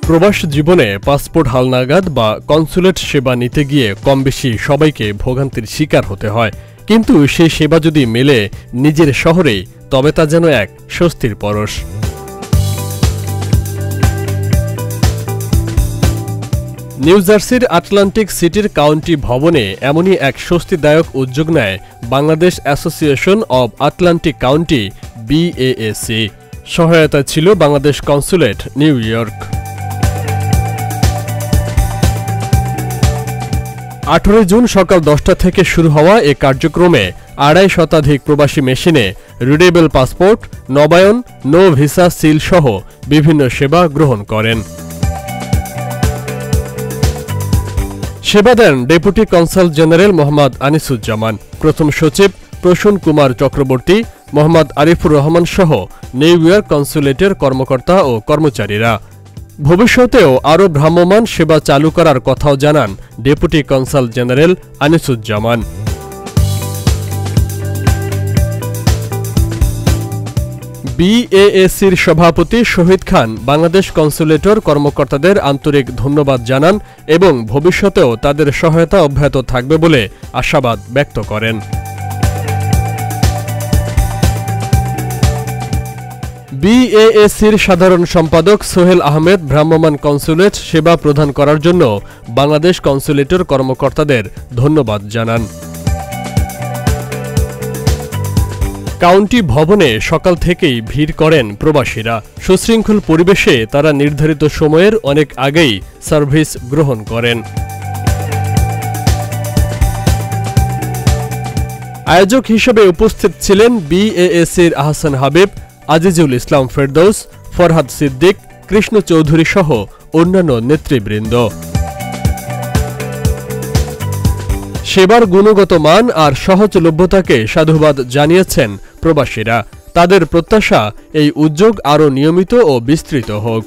প্রবাস জীবনে পাসপোর্ট হালনাগাদ বা কনসুলেট সেবা নিতে গিয়ে কমবেশি সবাইকে ভোগান্তির শিকার হতে হয়। কিন্তু সেই সেবা যদি মেলে নিজের শহরেই, তবে তা যেন এক স্বস্তির পরশ। নিউ জার্সির আটলান্টিক সিটির কাউন্টি ভবনে এমনই এক স্বস্তিদায়ক উদ্যোগ নেয় Bangladesh association of Atlantic county BAAC। সহায়তায় ছিল Bangladesh consulate, new York. 18 June সকাল 10টা থেকে শুরু হওয়া এ কার্যক্রমে 2.5 শতাধিক প্রবাসী মেশিনে রিডেবল পাসপোর্ট, নবায়ন, নো ভিসা সিল সহ বিভিন্ন সেবা গ্রহণ করেন। সেবা দেন deputy consul general Mohammad Anisuzzaman, প্রথম সচিব প্রসূন কুমার চক্রবর্তী, মোহাম্মদ আরিফুর রহমান সহ নিউ ইয়র্ক কনসুলেটের কর্মকর্তা ও কর্মচারীরা। ভবিষ্যতেও আরও ভ্রাম্যমাণ সেবা চালু করার কথাও জানান ডেপুটি কনসাল জেনারেল আনিসুজ্জামান। BAAC'র সভাপতি শহীদ খান বাংলাদেশ কনসুলেটর কর্মকর্তাদের আন্তরিক ধন্যবাদ জানান এবং ভবিষ্যতেও তাদের সহায়তা অব্যাহত থাকবে বলে আশাবাদ ব্যক্ত করেন। BAAC'র সাধারণ সম্পাদক সোহেল আহমেদ ভ্রাম্যমাণ কনসুলেট সেবা প্রদান করার জন্য বাংলাদেশ কনসুলেটর কর্মকর্তাদের ধন্যবাদ জানান। কাউন্টি ভবনে সকাল থেকেই ভিড় করেন প্রবাসীরা। সুশৃঙ্খল পরিবেশে তারা নির্ধারিত সময়ের অনেক আগেই সার্ভিস গ্রহণ করেন। আয়োজক হিসেবে উপস্থিত ছিলেন BAAC'র আহসান হাবিব, আজিজুল ইসলাম ফেরদৌস, ফরহাদ সিদ্দিক, কৃষ্ণ চৌধুরী সহ অন্যান্য নেতৃবৃন্দ। সেবার গুণগত মান আর সহজলভ্যতাকে সাধুবাদ জানিয়েছেন প্রবাসীরা। তাদের প্রত্যাশা এই উদ্যোগ আরও নিয়মিত ও বিস্তৃত হোক।